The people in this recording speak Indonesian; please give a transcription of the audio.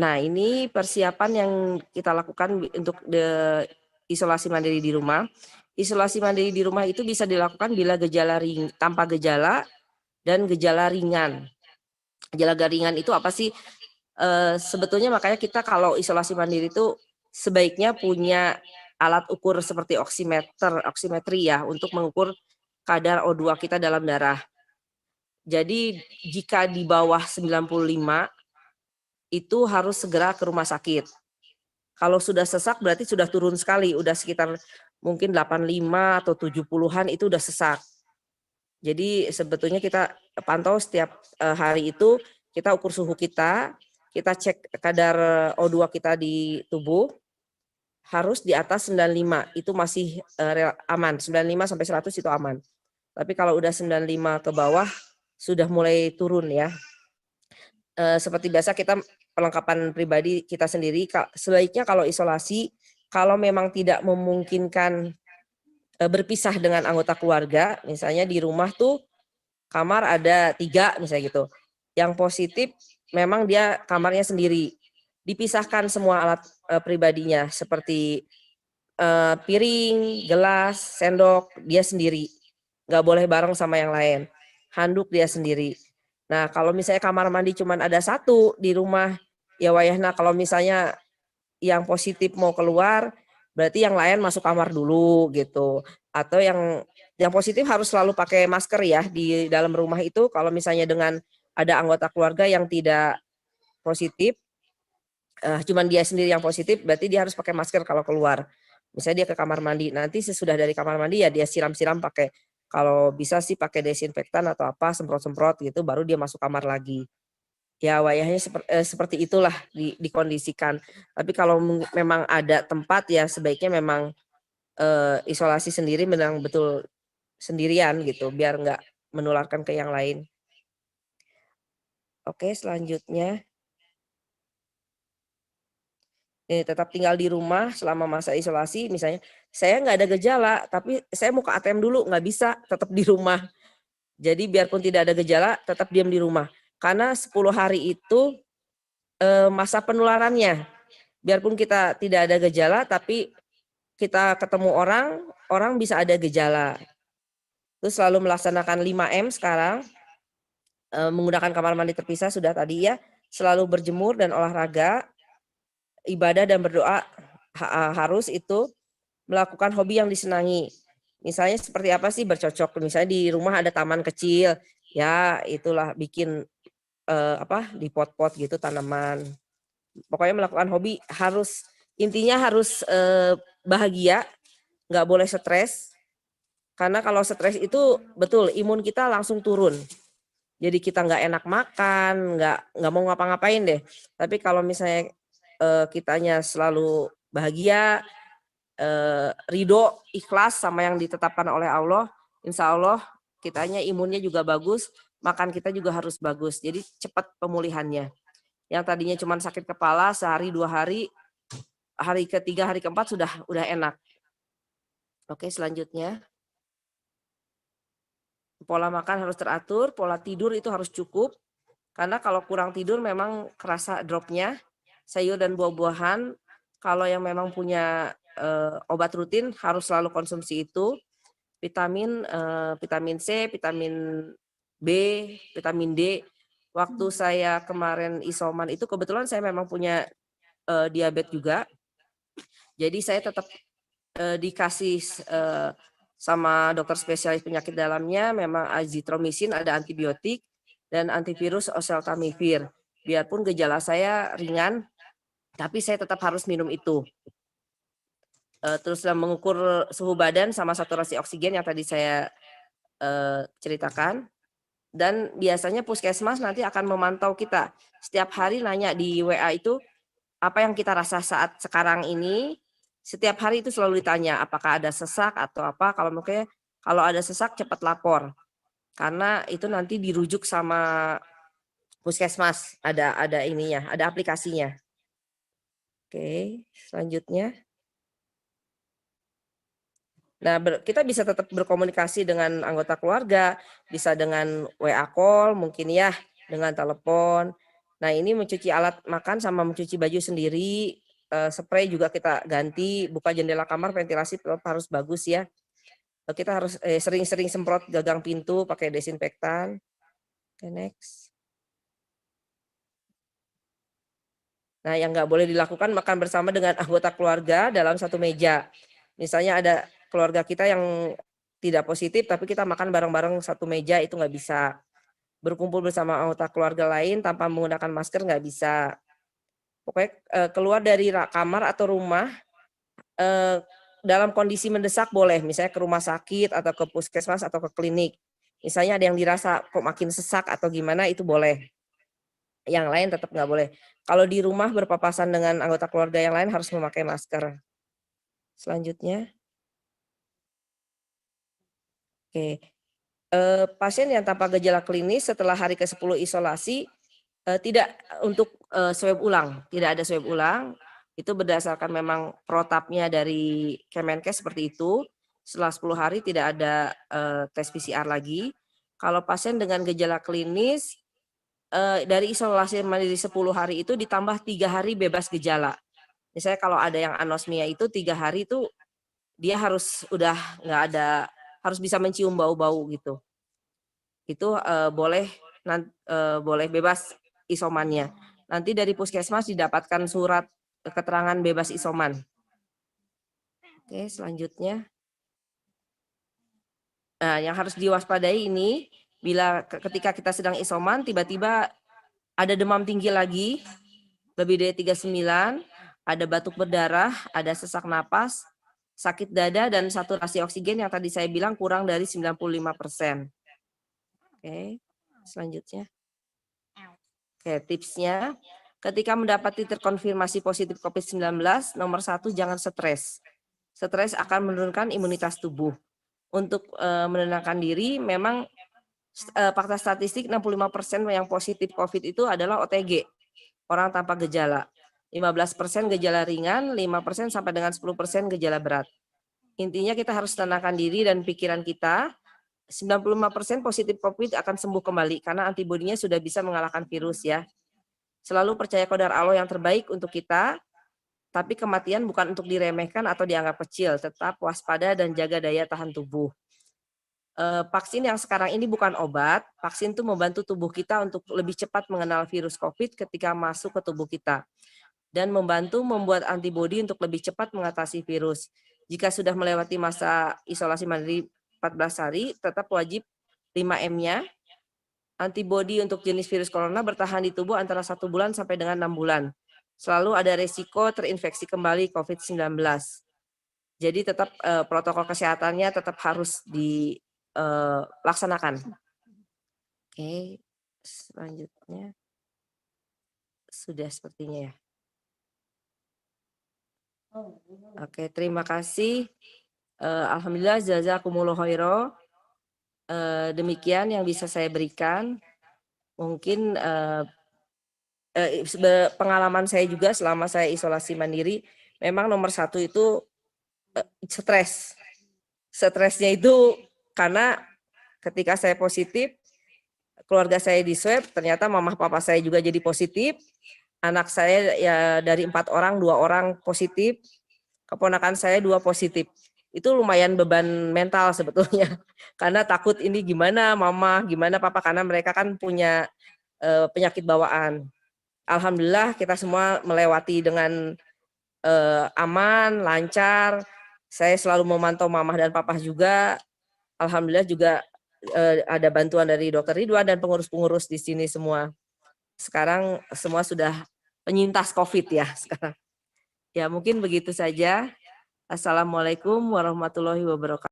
Nah, ini persiapan yang kita lakukan untuk isolasi mandiri di rumah. Isolasi mandiri di rumah itu bisa dilakukan bila tanpa gejala dan gejala ringan. Gejala ringan itu apa sih? Sebetulnya makanya kita kalau isolasi mandiri itu sebaiknya punya alat ukur seperti oksimetri ya untuk mengukur kadar O2 kita dalam darah. Jadi jika di bawah 95 itu harus segera ke rumah sakit. Kalau sudah sesak berarti sudah turun sekali, udah sekitar mungkin 85 atau 70-an itu udah sesak. Jadi sebetulnya kita pantau setiap hari itu, kita ukur suhu kita cek kadar O2 kita di tubuh, harus di atas 95, itu masih aman, 95 sampai 100 itu aman. Tapi kalau udah 95 ke bawah, sudah mulai turun ya. Seperti biasa kita perlengkapan pribadi kita sendiri, sebaiknya kalau isolasi, kalau memang tidak memungkinkan berpisah dengan anggota keluarga, misalnya di rumah tuh kamar ada 3 misalnya gitu. Yang positif memang dia kamarnya sendiri. Dipisahkan semua alat pribadinya seperti piring, gelas, sendok, dia sendiri. Nggak boleh bareng sama yang lain. Handuk dia sendiri. Nah, kalau misalnya kamar mandi cuman ada 1 di rumah, ya wayahna kalau misalnya yang positif mau keluar, berarti yang lain masuk kamar dulu gitu. Atau yang positif harus selalu pakai masker ya di dalam rumah itu. Kalau misalnya dengan ada anggota keluarga yang tidak positif, cuman dia sendiri yang positif, berarti dia harus pakai masker kalau keluar. Misalnya dia ke kamar mandi, nanti sesudah dari kamar mandi ya dia siram-siram pakai, kalau bisa sih pakai desinfektan atau apa, semprot-semprot gitu, baru dia masuk kamar lagi. Ya wayahnya seperti itulah dikondisikan. Tapi kalau memang ada tempat ya sebaiknya memang isolasi sendiri, memang betul sendirian gitu, biar nggak menularkan ke yang lain. Oke, selanjutnya. Tetap tinggal di rumah selama masa isolasi, misalnya saya nggak ada gejala, tapi saya mau ke ATM dulu, nggak bisa, tetap di rumah. Jadi biarpun tidak ada gejala, tetap diam di rumah. Karena 10 hari itu masa penularannya. Biarpun kita tidak ada gejala, tapi kita ketemu orang, orang bisa ada gejala. Terus selalu melaksanakan 5M sekarang, menggunakan kamar mandi terpisah sudah tadi ya, selalu berjemur dan olahraga, ibadah dan berdoa harus itu, melakukan hobi yang disenangi. Misalnya seperti apa sih bercocok, misalnya di rumah ada taman kecil, ya itulah bikin di pot-pot gitu tanaman. Pokoknya melakukan hobi harus, intinya harus bahagia, nggak boleh stres. Karena kalau stres itu betul imun kita langsung turun. Jadi kita nggak enak makan, nggak mau ngapa-ngapain deh. Tapi kalau misalnya kitanya selalu bahagia, ridho, ikhlas sama yang ditetapkan oleh Allah, insya Allah kitanya imunnya juga bagus, makan kita juga harus bagus. Jadi cepat pemulihannya. Yang tadinya cuma sakit kepala sehari 2 hari, hari ketiga, hari keempat udah enak. Oke, selanjutnya. Pola makan harus teratur, pola tidur itu harus cukup. Karena kalau kurang tidur memang kerasa drop-nya. Sayur dan buah-buahan, kalau yang memang punya obat rutin harus selalu konsumsi itu. Vitamin C, vitamin B, vitamin D. Waktu saya kemarin isoman itu kebetulan saya memang punya diabetes juga. Jadi saya tetap dikasih sama dokter spesialis penyakit dalamnya memang azitromisin, ada antibiotik dan antivirus oseltamivir. Biarpun gejala saya ringan, tapi saya tetap harus minum itu. Terus mengukur suhu badan sama saturasi oksigen yang tadi saya ceritakan. Dan biasanya puskesmas nanti akan memantau kita. Setiap hari nanya di WA itu, apa yang kita rasa saat sekarang ini, setiap hari itu selalu ditanya, apakah ada sesak atau apa, kalau ada sesak cepat lapor. Karena itu nanti dirujuk sama puskesmas, ada ininya, ada aplikasinya. Oke, selanjutnya. Nah, kita bisa tetap berkomunikasi dengan anggota keluarga, bisa dengan WA call mungkin ya, dengan telepon. Nah, ini mencuci alat makan sama mencuci baju sendiri, spray juga kita ganti, buka jendela kamar, ventilasi tetap harus bagus ya. Kita harus sering-sering semprot gagang pintu pakai desinfektan. Oke, next. Nah, yang nggak boleh dilakukan makan bersama dengan anggota keluarga dalam satu meja. Misalnya ada keluarga kita yang tidak positif, tapi kita makan bareng-bareng satu meja, itu nggak bisa. Berkumpul bersama anggota keluarga lain tanpa menggunakan masker nggak bisa. Pokoknya keluar dari kamar atau rumah dalam kondisi mendesak boleh, misalnya ke rumah sakit atau ke puskesmas atau ke klinik. Misalnya ada yang dirasa kok makin sesak atau gimana, itu boleh. Yang lain tetap nggak boleh. Kalau di rumah berpapasan dengan anggota keluarga yang lain harus memakai masker. Selanjutnya, oke. Pasien yang tanpa gejala klinis setelah hari ke-10 isolasi, tidak untuk swab ulang, tidak ada swab ulang. Itu berdasarkan memang protapnya dari Kemenkes seperti itu. Setelah 10 hari tidak ada tes PCR lagi. Kalau pasien dengan gejala klinis dari isolasi mandiri 10 hari itu ditambah 3 hari bebas gejala. Misalnya kalau ada yang anosmia itu 3 hari itu dia harus udah nggak ada, harus bisa mencium bau-bau gitu. Itu boleh bebas isomannya. Nanti dari puskesmas didapatkan surat keterangan bebas isoman. Oke, selanjutnya. Nah, yang harus diwaspadai ini bila ketika kita sedang isoman tiba-tiba ada demam tinggi lagi lebih dari 39, ada batuk berdarah, ada sesak napas, sakit dada dan saturasi oksigen yang tadi saya bilang kurang dari 95%. Oke, selanjutnya. Oke, tipsnya, ketika mendapati terkonfirmasi positif COVID-19, nomor 1 jangan stres. Stres akan menurunkan imunitas tubuh. Untuk menenangkan diri, memang fakta statistik 65% yang positif COVID itu adalah OTG, orang tanpa gejala. 15% gejala ringan, 5% sampai dengan 10% gejala berat. Intinya kita harus tenangkan diri dan pikiran kita. 95% positif COVID akan sembuh kembali karena antibodinya sudah bisa mengalahkan virus ya. Selalu percaya qadar Allah yang terbaik untuk kita, tapi kematian bukan untuk diremehkan atau dianggap kecil, tetap waspada dan jaga daya tahan tubuh. Vaksin yang sekarang ini bukan obat, vaksin itu membantu tubuh kita untuk lebih cepat mengenal virus COVID ketika masuk ke tubuh kita dan membantu membuat antibodi untuk lebih cepat mengatasi virus. Jika sudah melewati masa isolasi mandiri 14 hari, tetap wajib 5M-nya. Antibodi untuk jenis virus corona bertahan di tubuh antara 1 bulan sampai dengan 6 bulan. Selalu ada resiko terinfeksi kembali COVID-19. Jadi tetap protokol kesehatannya tetap harus dilaksanakan. Oke, selanjutnya sudah sepertinya ya. Oke, terima kasih. Alhamdulillah jazakumullah khairan. Demikian yang bisa saya berikan. Mungkin pengalaman saya juga selama saya isolasi mandiri, memang nomor 1 itu stres. Stresnya itu karena ketika saya positif, keluarga saya di swab, ternyata mama papa saya juga jadi positif. Anak saya ya dari 4 orang, 2 orang positif. Keponakan saya 2 positif. Itu lumayan beban mental sebetulnya. Karena takut ini gimana mama, gimana papa, karena mereka kan punya penyakit bawaan. Alhamdulillah kita semua melewati dengan aman, lancar. Saya selalu memantau mama dan papa juga. Alhamdulillah juga ada bantuan dari Dokter Ridwan dan pengurus-pengurus di sini semua. Sekarang semua sudah penyintas COVID ya sekarang. Ya mungkin begitu saja. Assalamualaikum warahmatullahi wabarakatuh.